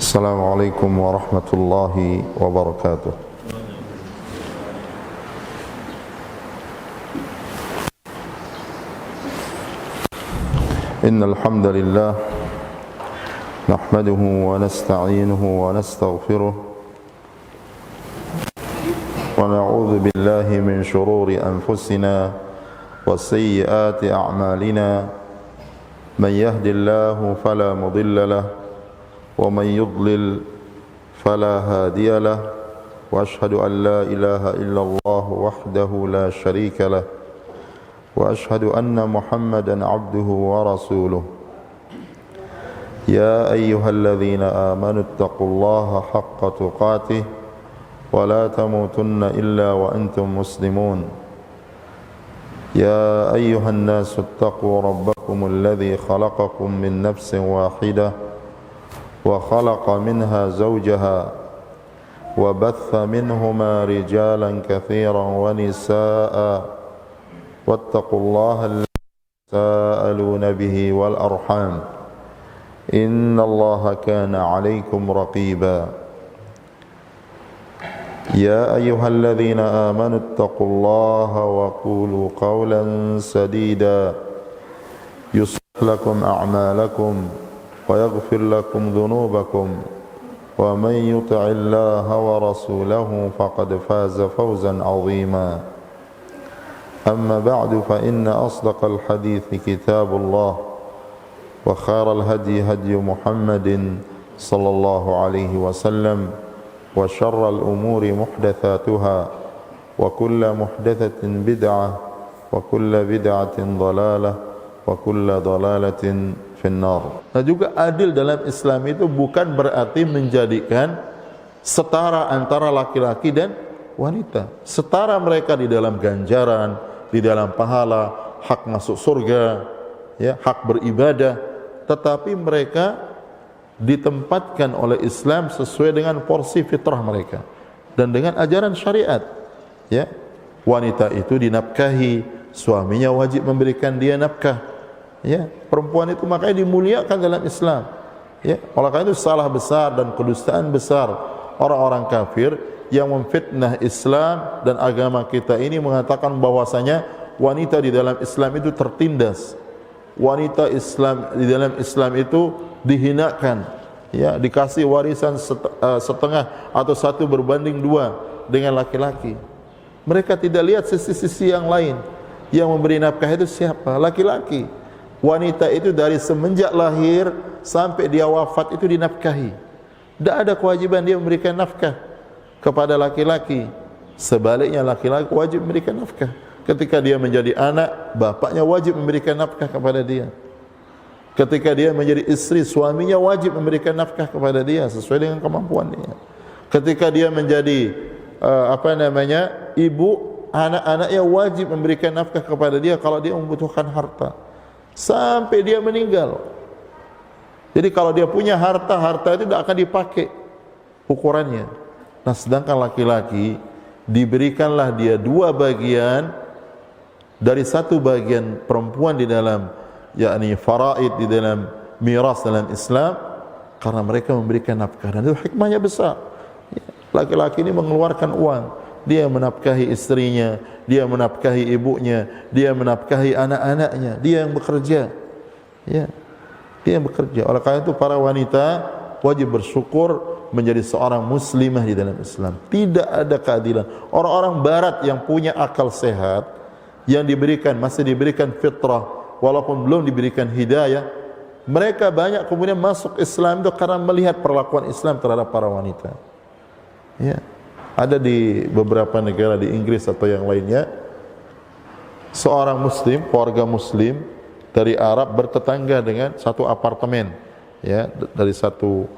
السلام عليكم ورحمة الله وبركاته. إن الحمد لله نحمده ونستعينه ونستغفره ونعوذ بالله من شرور أنفسنا وسيئات أعمالنا من يهد الله فلا مضل له ومن يضلل فلا هادي له وأشهد أن لا إله إلا الله وحده لا شريك له وأشهد أن محمدا عبده ورسوله. يا أيها الذين آمنوا اتقوا الله حق تقاته ولا تموتن إلا وأنتم مسلمون. يا أيها الناس اتقوا ربكم الذي خلقكم من نفس واحدة وخلق منها زوجها وبث منهما رجالا كثيرا ونساء واتقوا الله الذي تساءلون به والأرحام إن الله كان عليكم رقيبا. يا أيها الذين آمنوا اتقوا الله وقولوا قولا سديدا يصلح لكم أعمالكم ويغفر لكم ذنوبكم ومن يطع الله ورسوله فقد فاز فوزا عظيما. أما بعد فإن أصدق الحديث كتاب الله وخير الهدي هدي محمد صلى الله عليه وسلم وشر الأمور محدثاتها وكل محدثة بدعة وكل بدعة ضلالة وكل ضلالة finnar. Nah, juga adil dalam Islam itu bukan berarti menjadikan setara antara laki-laki dan wanita. Setara mereka di dalam ganjaran, di dalam pahala, hak masuk surga, ya, hak beribadah, tetapi mereka ditempatkan oleh Islam sesuai dengan porsi fitrah mereka dan dengan ajaran syariat. Ya, wanita itu dinafkahi, suaminya wajib memberikan dia nafkah. Ya, perempuan itu makanya dimuliakan dalam Islam. Ya, oleh karena itu salah besar dan kedustaan besar orang-orang kafir yang memfitnah Islam dan agama kita ini mengatakan bahwasanya wanita di dalam Islam itu tertindas. Wanita Islam di dalam Islam itu dihinakan, ya, dikasih warisan setengah atau 1 berbanding 2 dengan laki-laki. Mereka tidak lihat sisi-sisi yang lain. Yang memberi nafkah itu siapa? Laki-laki. Wanita itu dari semenjak lahir sampai dia wafat itu dinafkahi. Tidak ada kewajiban dia memberikan nafkah kepada laki-laki. Sebaliknya laki-laki wajib memberikan nafkah. Ketika dia menjadi anak, bapaknya wajib memberikan nafkah kepada dia. Ketika dia menjadi istri, suaminya wajib memberikan nafkah kepada dia sesuai dengan kemampuan dia. Ketika dia menjadi ibu, anak-anaknya wajib memberikan nafkah kepada dia kalau dia membutuhkan harta sampai dia meninggal. Jadi kalau dia punya harta, harta itu tidak akan dipakai ukurannya. Nah, sedangkan laki-laki diberikanlah dia 2 bagian dari 1 bagian perempuan di dalam, yakni faraid, di dalam miras dalam Islam, karena mereka memberikan nafkah, dan itu hikmahnya besar. Laki-laki ini mengeluarkan uang, dia menafkahi istrinya, dia menafkahi ibunya, dia menafkahi anak-anaknya, dia yang bekerja. Ya, dia yang bekerja. Oleh karena itu para wanita wajib bersyukur menjadi seorang muslimah di dalam Islam. Tidak ada keadilan. Orang-orang barat yang punya akal sehat, yang masih diberikan fitrah, walaupun belum diberikan hidayah, mereka banyak kemudian masuk Islam itu karena melihat perlakuan Islam terhadap para wanita. Ya. Ada di beberapa negara di Inggris atau yang lainnya, seorang muslim, keluarga muslim dari Arab bertetangga dengan satu apartemen, ya, dari satu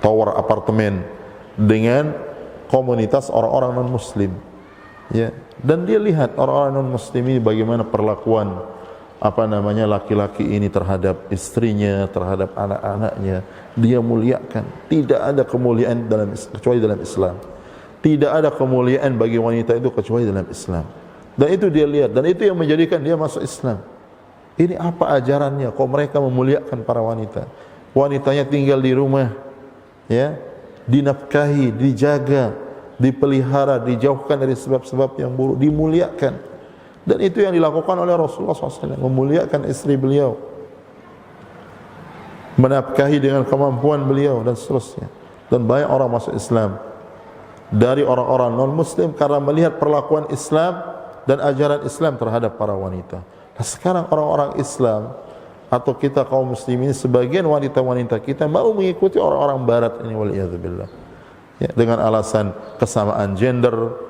tower apartemen dengan komunitas orang-orang non muslim, ya, dan dia lihat orang-orang non muslim ini bagaimana perlakuan laki-laki ini terhadap istrinya, terhadap anak-anaknya. Dia muliakan. Tidak ada kemuliaan kecuali dalam Islam. Tidak ada kemuliaan bagi wanita itu kecuali dalam Islam. Dan itu dia lihat, dan itu yang menjadikan dia masuk Islam. Ini apa ajarannya? Kok mereka memuliakan para wanita? Wanitanya tinggal di rumah, ya, dinafkahi, dijaga, dipelihara, dijauhkan dari sebab-sebab yang buruk, dimuliakan. Dan itu yang dilakukan oleh Rasulullah SAW, memuliakan istri beliau, menafkahi dengan kemampuan beliau dan seterusnya. Dan banyak orang masuk Islam dari orang-orang non-Muslim karena melihat perlakuan Islam dan ajaran Islam terhadap para wanita. Nah, sekarang orang-orang Islam atau kita kaum muslimin, sebagian wanita-wanita kita mau mengikuti orang-orang barat ini, waliyadzubillah, ya, dengan alasan kesamaan gender,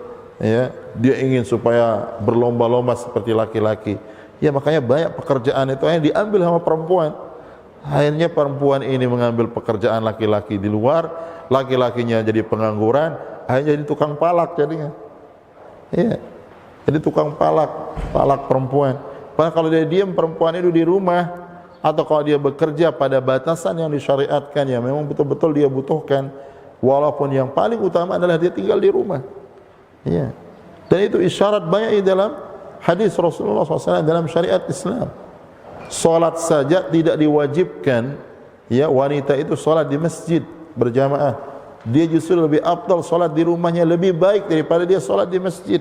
ya, dia ingin supaya berlomba-lomba seperti laki-laki. Ya, makanya banyak pekerjaan itu hanya diambil sama perempuan. Akhirnya perempuan ini mengambil pekerjaan laki-laki di luar, laki-lakinya jadi pengangguran, akhirnya jadi tukang palak jadinya. Ya, jadi tukang palak perempuan. Padahal kalau dia diam, perempuan itu di rumah, atau kalau dia bekerja pada batasan yang disyariatkan, yang memang betul-betul dia butuhkan, walaupun yang paling utama adalah dia tinggal di rumah. Ya. Dan itu isyarat banyak di dalam hadis Rasulullah SAW dalam syariat Islam. Salat saja tidak diwajibkan, ya, wanita itu salat di masjid berjamaah. Dia justru lebih afdal salat di rumahnya, lebih baik daripada dia salat di masjid.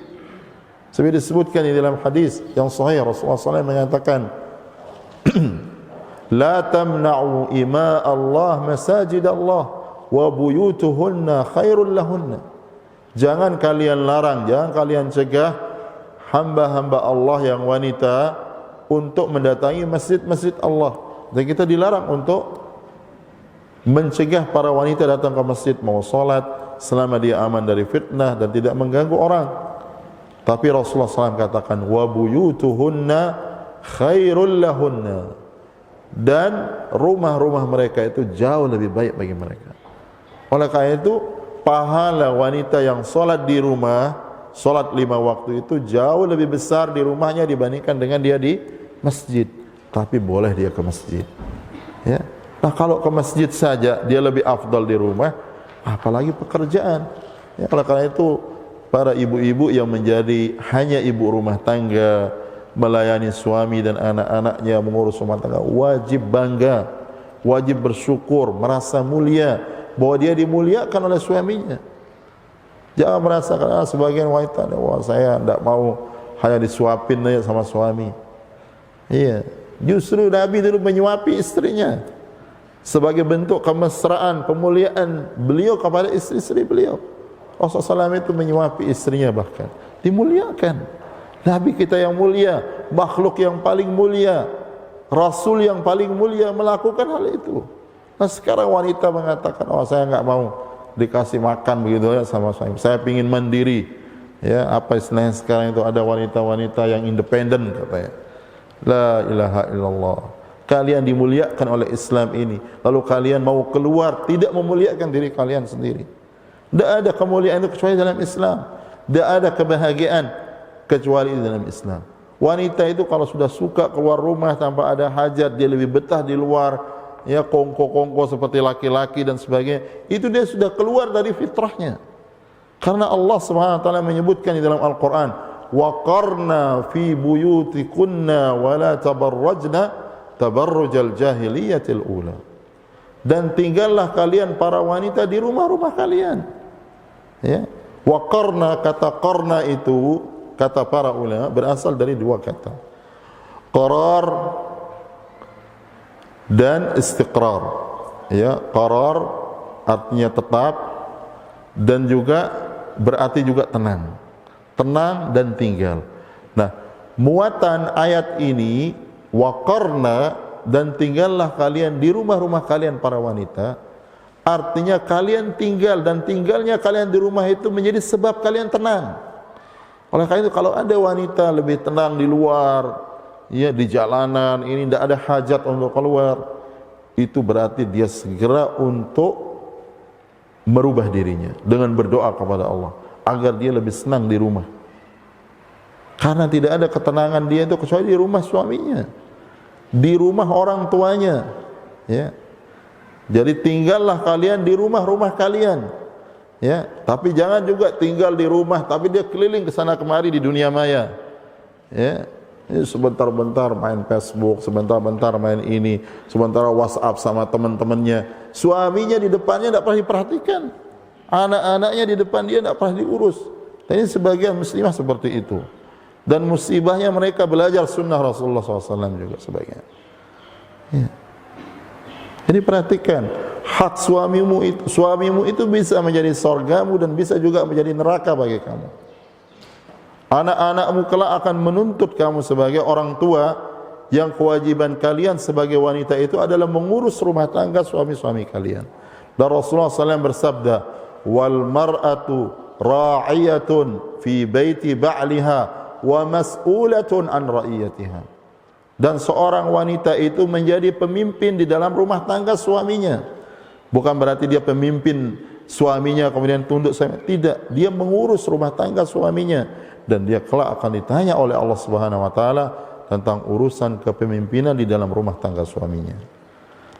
Seperti disebutkan di dalam hadis yang sahih, Rasulullah SAW mengatakan, la tamna'u ima Allah masajid Allah wa buyutuhunna khairul lahunna. Jangan kalian larang, jangan kalian cegah hamba-hamba Allah yang wanita untuk mendatangi masjid-masjid Allah. Dan kita dilarang untuk mencegah para wanita datang ke masjid mau salat selama dia aman dari fitnah dan tidak mengganggu orang. Tapi Rasulullah SAW katakan, wa buyutuhunna khairul lahunna, dan rumah-rumah mereka itu jauh lebih baik bagi mereka. Oleh karena itu, pahala wanita yang salat di rumah, salat 5 waktu itu jauh lebih besar di rumahnya dibandingkan dengan dia di masjid. Tapi boleh dia ke masjid, ya. Nah, kalau ke masjid saja dia lebih afdal di rumah, apalagi pekerjaan. Ya, oleh karena itu para ibu-ibu yang menjadi hanya ibu rumah tangga, melayani suami dan anak-anaknya, mengurus rumah tangga, wajib bangga, wajib bersyukur, merasa mulia bahwa dia dimuliakan oleh suaminya. Jangan merasakan sebagian wanita, wah saya tidak mau hanya disuapin aja sama suami. Iya, justru Nabi dulu menyuapi istrinya sebagai bentuk kemesraan, pemuliaan beliau kepada istri-istri beliau. Rasulullah SAW itu menyuapi istrinya, bahkan dimuliakan. Nabi kita yang mulia, makhluk yang paling mulia, Rasul yang paling mulia melakukan hal itu. Nah, sekarang wanita mengatakan, oh saya enggak mau dikasih makan begitu ya sama suami, saya ingin mandiri. Ya, apa istilahnya sekarang itu, ada wanita-wanita yang independen katanya. La ilaha illallah. Kalian dimuliakan oleh Islam ini, lalu kalian mau keluar tidak memuliakan diri kalian sendiri. Tidak ada kemuliaan itu kecuali dalam Islam. Tidak ada kebahagiaan kecuali dalam Islam. Wanita itu kalau sudah suka keluar rumah tanpa ada hajat, dia lebih betah di luar, ya, kongko-kongko seperti laki-laki dan sebagainya. Itu dia sudah keluar dari fitrahnya. Karena Allah Subhanahu wa taala menyebutkan di dalam Al-Qur'an, wa qarna fi buyutikunna wa la tabarrajna tabarrujal jahiliyatil ula. Dan tinggallah kalian para wanita di rumah-rumah kalian. Ya, wa qarna, kata qarna itu kata para ulama berasal dari 2 kata, qarar dan istiqrar. Ya, qarar artinya tetap dan juga berarti juga tenang, tenang dan tinggal. Nah, muatan ayat ini wa qarna, dan tinggallah kalian di rumah-rumah kalian para wanita, artinya kalian tinggal, dan tinggalnya kalian di rumah itu menjadi sebab kalian tenang. Oleh karena itu kalau ada wanita lebih tenang di luar, ya, di jalanan ini tidak ada hajat untuk keluar, itu berarti dia segera untuk merubah dirinya dengan berdoa kepada Allah agar dia lebih senang di rumah. Karena tidak ada ketenangan dia itu kecuali di rumah suaminya, di rumah orang tuanya, ya. Jadi tinggallah kalian di rumah-rumah kalian, ya. Tapi jangan juga tinggal di rumah tapi dia keliling ke sana kemari di dunia maya, ya. Ini sebentar-bentar main Facebook, sebentar-bentar main ini, sebentar WhatsApp sama teman-temannya. Suaminya di depannya tidak pernah diperhatikan, anak-anaknya di depan dia tidak pernah diurus. Dan ini sebagian muslimah seperti itu. Dan musibahnya mereka belajar sunnah Rasulullah SAW juga sebagian. Ya. Jadi perhatikan, hak suamimu itu bisa menjadi surgamu dan bisa juga menjadi neraka bagi kamu. Anak-anakmu kelak akan menuntut kamu sebagai orang tua yang kewajiban kalian sebagai wanita itu adalah mengurus rumah tangga suami-suami kalian. Dan Rasulullah SAW bersabda, wal mar'atu ra'iyatun fi baiti ba'liha wa mas'ulatun an ra'iyatiha. Dan seorang wanita itu menjadi pemimpin di dalam rumah tangga suaminya. Bukan berarti dia pemimpin suaminya kemudian tunduk sama, tidak, dia mengurus rumah tangga suaminya dan dia kelak akan ditanya oleh Allah Subhanahu wa taala tentang urusan kepemimpinan di dalam rumah tangga suaminya.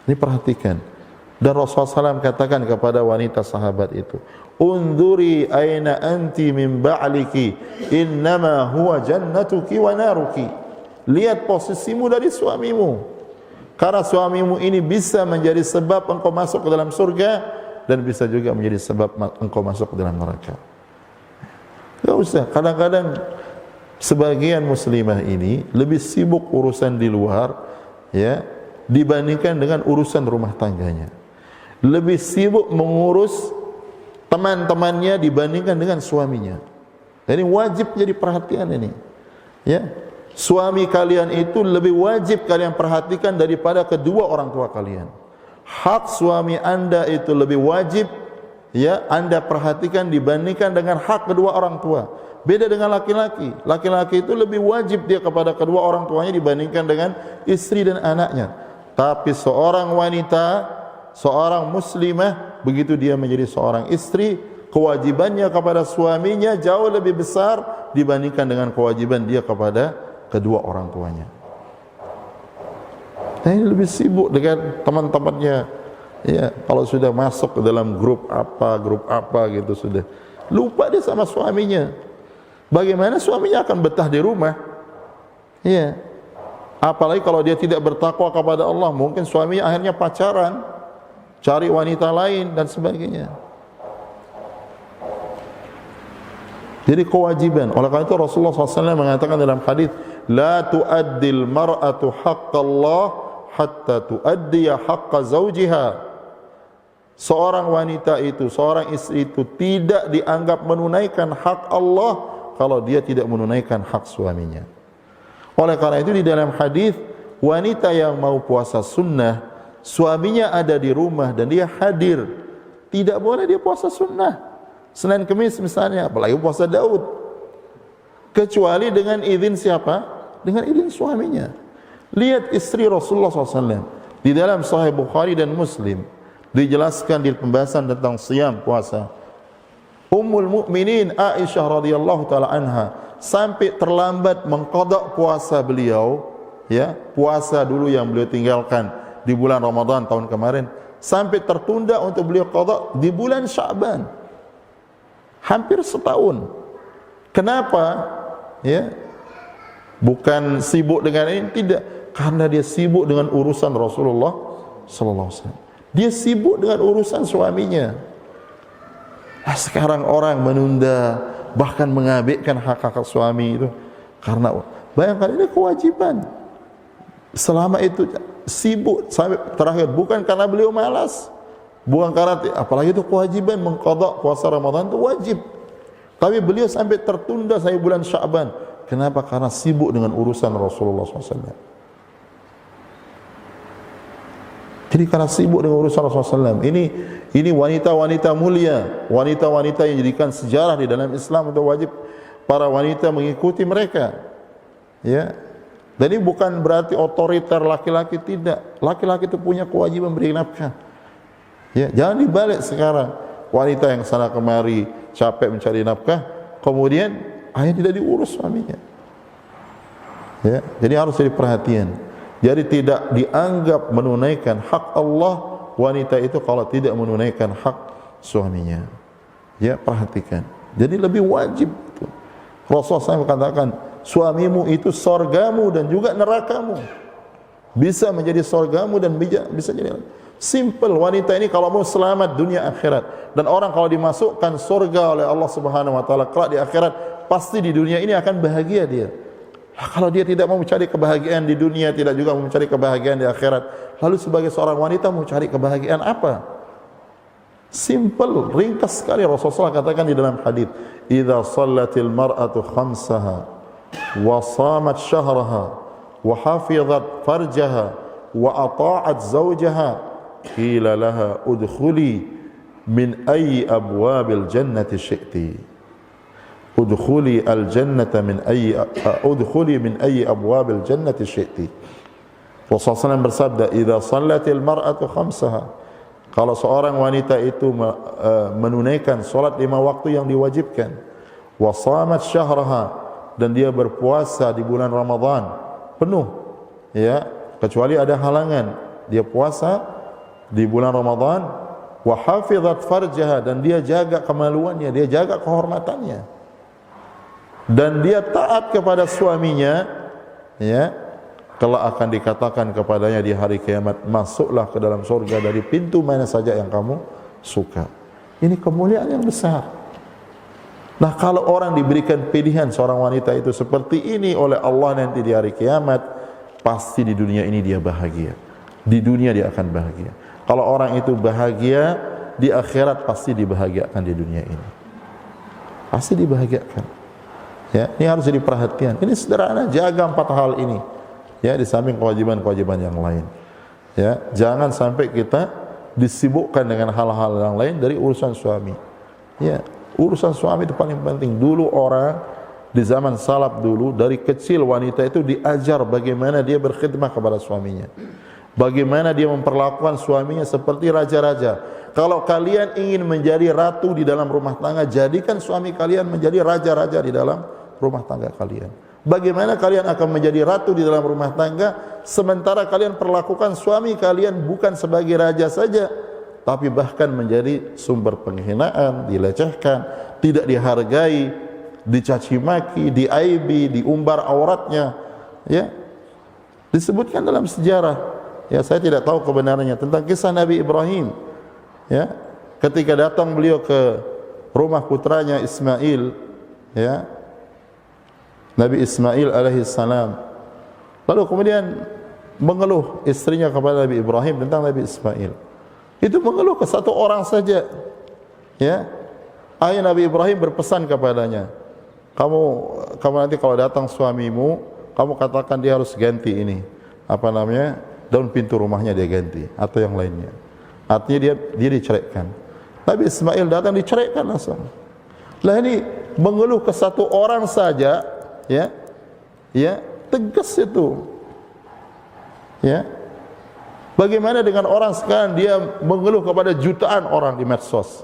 Ini perhatikan. Dan Rasulullah SAW katakan kepada wanita sahabat itu, "Unduri aina anti min ba'liki, innama huwa jannatuki wa naruki." Lihat posisimu dari suamimu. Karena suamimu ini bisa menjadi sebab engkau masuk ke dalam surga dan bisa juga menjadi sebab engkau masuk ke dalam neraka. Tidak usah. Kadang-kadang sebagian muslimah ini lebih sibuk urusan di luar, ya, dibandingkan dengan urusan rumah tangganya. Lebih sibuk mengurus teman-temannya dibandingkan dengan suaminya. Ini wajib jadi perhatian ini. Ya, suami kalian itu lebih wajib kalian perhatikan daripada kedua orang tua kalian. Hak suami Anda itu lebih wajib, ya, Anda perhatikan dibandingkan dengan hak kedua orang tua. Beda dengan laki-laki. Laki-laki itu lebih wajib dia kepada kedua orang tuanya dibandingkan dengan istri dan anaknya. Tapi seorang wanita, seorang muslimah, begitu dia menjadi seorang istri, kewajibannya kepada suaminya jauh lebih besar dibandingkan dengan kewajiban dia kepada kedua orang tuanya. Nah, ini lebih sibuk dengan teman-temannya. Ya, kalau sudah masuk ke dalam grup apa gitu sudah lupa dia sama suaminya. Bagaimana suaminya akan betah di rumah? Ya. Apalagi kalau dia tidak bertakwa kepada Allah, mungkin suaminya akhirnya pacaran, cari wanita lain dan sebagainya. Jadi kewajiban. Oleh karena itu Rasulullah SAW mengatakan dalam hadis, la tu'addil mar'atu haqqallah hatta tu'addiya haqqa zawjiha. Seorang wanita itu, seorang istri itu tidak dianggap menunaikan hak Allah kalau dia tidak menunaikan hak suaminya. Oleh karena itu di dalam hadis, wanita yang mau puasa sunnah, suaminya ada di rumah dan dia hadir, tidak boleh dia puasa sunnah Senin Kemis misalnya, apalagi puasa Daud, kecuali dengan izin siapa? Dengan izin suaminya. Lihat istri Rasulullah SAW di dalam Sahih Bukhari dan Muslim dijelaskan di pembahasan tentang siam puasa. Ummul Mukminin Aisyah radhiyallahu taala anha sampai terlambat mengqada puasa beliau, ya, puasa dulu yang beliau tinggalkan di bulan Ramadan tahun kemarin, sampai tertunda untuk beliau qada di bulan Sya'ban. Hampir setahun. Kenapa? Ya. Bukan sibuk dengan ini, tidak, karena dia sibuk dengan urusan Rasulullah sallallahu alaihi wasallam. Dia sibuk dengan urusan suaminya. Nah, sekarang orang menunda, bahkan mengabaikan hak-hak suami itu karena bayangkan ini kewajiban. Selama itu sibuk sampai terakhir, bukan karena beliau malas, bukan karena, apalagi itu kewajiban mengqada puasa Ramadan itu wajib. Tapi beliau sampai tertunda sampai bulan Sya'ban. Kenapa? Karena sibuk dengan urusan Rasulullah SAW. Jadi karena sibuk dengan urusan Rasulullah SAW. Ini wanita-wanita mulia, wanita-wanita yang jadikan sejarah di dalam Islam, untuk wajib para wanita mengikuti mereka. Ya. Dan ini bukan berarti otoriter laki-laki, tidak. Laki-laki itu punya kewajiban beri nafkah. Ya, jangan dibalik sekarang. Wanita yang sana kemari capek mencari nafkah, kemudian akhirnya tidak diurus suaminya. Ya, jadi harus jadi perhatian. Jadi tidak dianggap menunaikan hak Allah wanita itu kalau tidak menunaikan hak suaminya. Ya, perhatikan. Jadi lebih wajib. Rasulullah SAW katakan, suamimu itu sorgamu dan juga nerakamu. Bisa menjadi sorgamu dan bisa jadi simple. Wanita ini kalau mau selamat dunia akhirat, dan orang kalau dimasukkan surga oleh Allah Subhanahu wa taala kelak di akhirat, pasti di dunia ini akan bahagia dia. Kalau dia tidak mau mencari kebahagiaan di dunia, tidak juga mau mencari kebahagiaan di akhirat, lalu sebagai seorang wanita mau cari kebahagiaan apa? Simple, ringkas sekali. Rasulullah katakan di dalam hadis, "Idza shallatil mar'atu khamsaha wa shamat syahraha wa hafizat farjaha wa ata'at zawjaha qila laha udkhuli min ayyi abwabil jannati syi'ti." Udkhuli al-jannata min ayyi udkhuli min ayyi abwabil jannati syi'ti. Rasulullah SAW bersabda, "Idza shallatil mar'atu khamsaha." Kalau seorang wanita itu menunaikan salat 5 waktu yang diwajibkan, wa shamat syahraha, dan dia berpuasa di bulan Ramadan penuh, ya, kecuali ada halangan, dia puasa di bulan Ramadan, wa hafizat farjaha, dan dia jaga kemaluannya, dia jaga kehormatannya, dan dia taat kepada suaminya, ya, kelak akan dikatakan kepadanya di hari kiamat, masuklah ke dalam surga dari pintu mana saja yang kamu suka. Ini kemuliaan yang besar. Nah, kalau orang diberikan pilihan seorang wanita itu seperti ini oleh Allah nanti di hari kiamat, pasti di dunia ini dia bahagia. Di dunia dia akan bahagia. Kalau orang itu bahagia, di akhirat pasti dibahagiakan di dunia ini. Pasti dibahagiakan. Ya, ini harus jadi perhatian. Ini sederhana, jaga 4 hal ini. Ya, di samping kewajiban-kewajiban yang lain. Ya, jangan sampai kita disibukkan dengan hal-hal yang lain dari urusan suami. Ya, urusan suami itu paling penting. Dulu orang di zaman salaf dulu, dari kecil wanita itu diajar bagaimana dia berkhidmah kepada suaminya, bagaimana dia memperlakukan suaminya seperti raja-raja. Kalau kalian ingin menjadi ratu di dalam rumah tangga, jadikan suami kalian menjadi raja-raja di dalam rumah tangga kalian. Bagaimana kalian akan menjadi ratu di dalam rumah tangga sementara kalian perlakukan suami kalian bukan sebagai raja saja, tapi bahkan menjadi sumber penghinaan, dilecehkan, tidak dihargai, dicaci maki, diaibi, diumbar auratnya. Ya, disebutkan dalam sejarah. Ya, saya tidak tahu kebenarannya tentang kisah Nabi Ibrahim. Ya, ketika datang beliau ke rumah putranya Ismail, ya, Nabi Ismail alaihi salam, lalu kemudian mengeluh istrinya kepada Nabi Ibrahim tentang Nabi Ismail. Itu mengeluh ke satu orang saja. Ya, ayah Nabi Ibrahim berpesan kepadanya, kamu nanti kalau datang suamimu, kamu katakan dia harus ganti ini, apa namanya, daun pintu rumahnya dia ganti, atau yang lainnya. Artinya dia diceraikan. Nabi Ismail datang diceraikan langsung. Lah ini mengeluh ke satu orang saja, ya, tegas itu. Ya, bagaimana dengan orang sekarang dia mengeluh kepada jutaan orang di medsos?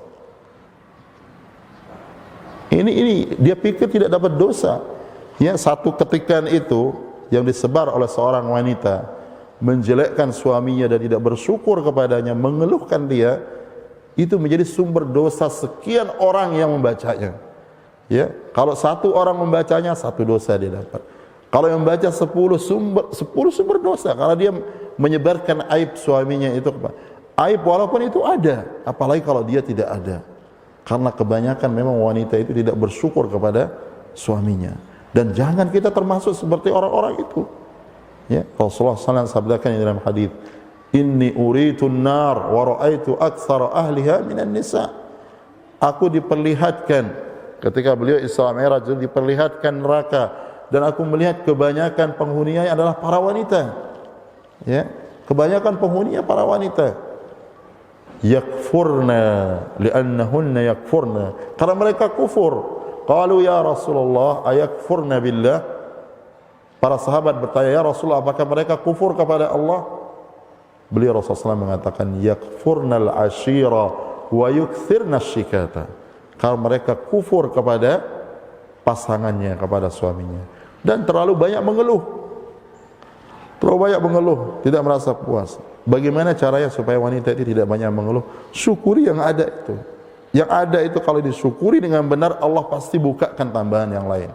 Ini dia pikir tidak dapat dosa. Ya, satu ketikan itu yang disebar oleh seorang wanita menjelekkan suaminya dan tidak bersyukur kepadanya, mengeluhkan dia, itu menjadi sumber dosa sekian orang yang membacanya. Ya, kalau satu orang membacanya, satu dosa dia dapat. Kalau yang membaca 10 sumber dosa, kalau dia menyebarkan aib suaminya itu, aib walaupun itu ada, apalagi kalau dia tidak ada. Karena kebanyakan memang wanita itu tidak bersyukur kepada suaminya. Dan jangan kita termasuk seperti orang-orang itu. Ya, Rasulullah SAW sabdakan dalam hadis, "Inni uritun nar wa ra'aitu aktsara ahliha minan nisa." Aku diperlihatkan, ketika beliau Isra Mi'raj, diperlihatkan neraka, dan aku melihat kebanyakan penghuninya adalah para wanita. Ya, kebanyakan penghuninya para wanita. Yakfurna li'annahunna yakfurna, karena mereka kufur. Qalu ya Rasulullah ayakfurna billah. Para sahabat bertanya, ya Rasulullah, apakah mereka kufur kepada Allah? Beliau Rasulullah SAW mengatakan, yakfurnal ashira wa yukthirna syikata. Kalau mereka kufur kepada pasangannya, kepada suaminya, dan terlalu banyak mengeluh, tidak merasa puas. Bagaimana caranya supaya wanita itu tidak banyak mengeluh? Syukuri yang ada itu. Yang ada itu kalau disyukuri dengan benar, Allah pasti bukakan tambahan yang lain.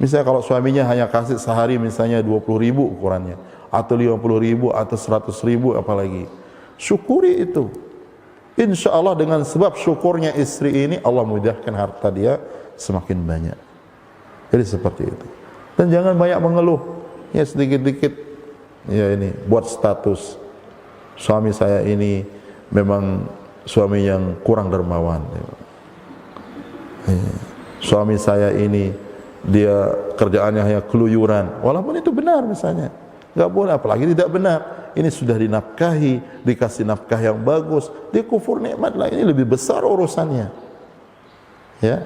Misalnya kalau suaminya hanya kasih sehari misalnya 20.000 ukurannya, atau 50.000 atau 100.000 apalagi, syukuri itu. Insya Allah dengan sebab syukurnya istri ini, Allah mudahkan harta dia semakin banyak. Jadi seperti itu. Dan jangan banyak mengeluh, ya sedikit-dikit, ya ini buat status, suami saya ini memang suami yang kurang dermawan, suami saya ini dia kerjaannya hanya keluyuran, walaupun itu benar misalnya, nggak boleh, apalagi tidak benar. Ini sudah dinafkahi, dikasih nafkah yang bagus, dia kufur nikmat lah, ini lebih besar urusannya. Ya,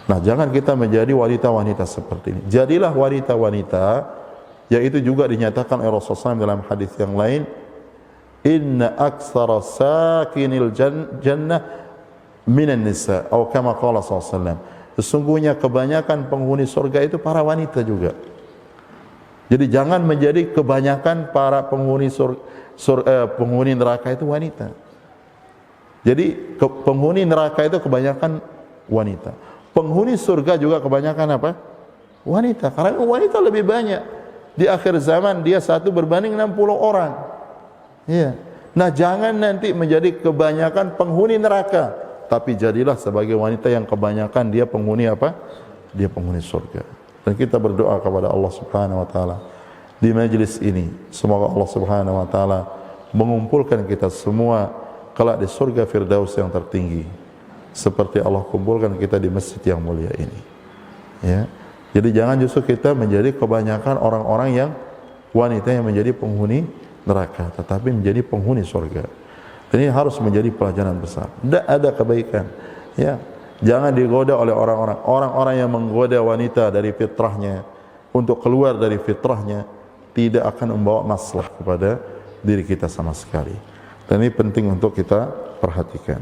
nah jangan kita menjadi wanita-wanita seperti ini. Jadilah wanita-wanita, yaitu juga dinyatakan oleh Rasulullah SAW dalam hadis yang lain, inna aktsara sakinil jannah minan nisa, atau kama qala SAW. Sesungguhnya kebanyakan penghuni surga itu para wanita juga. Jadi jangan menjadi kebanyakan para penghuni penghuni neraka itu wanita. Jadi penghuni neraka itu kebanyakan wanita. Penghuni surga juga kebanyakan apa? Wanita. Karena wanita lebih banyak. Di akhir zaman dia 1 berbanding 60 orang. Iya. Nah, jangan nanti menjadi kebanyakan penghuni neraka, tapi jadilah sebagai wanita yang kebanyakan dia penghuni apa? Dia penghuni surga. Dan kita berdoa kepada Allah Subhanahu wa taala di majlis ini, semoga Allah Subhanahu wa taala mengumpulkan kita semua kelak di surga Firdaus yang tertinggi, seperti Allah kumpulkan kita di masjid yang mulia ini. Ya. Jadi jangan justru kita menjadi kebanyakan orang-orang yang wanita yang menjadi penghuni neraka, tetapi menjadi penghuni surga. Dan ini harus menjadi pelajaran besar. Tidak ada kebaikan. Ya. Jangan digoda oleh orang-orang yang menggoda wanita dari fitrahnya untuk keluar dari fitrahnya, tidak akan membawa masalah kepada diri kita sama sekali. Dan ini penting untuk kita perhatikan.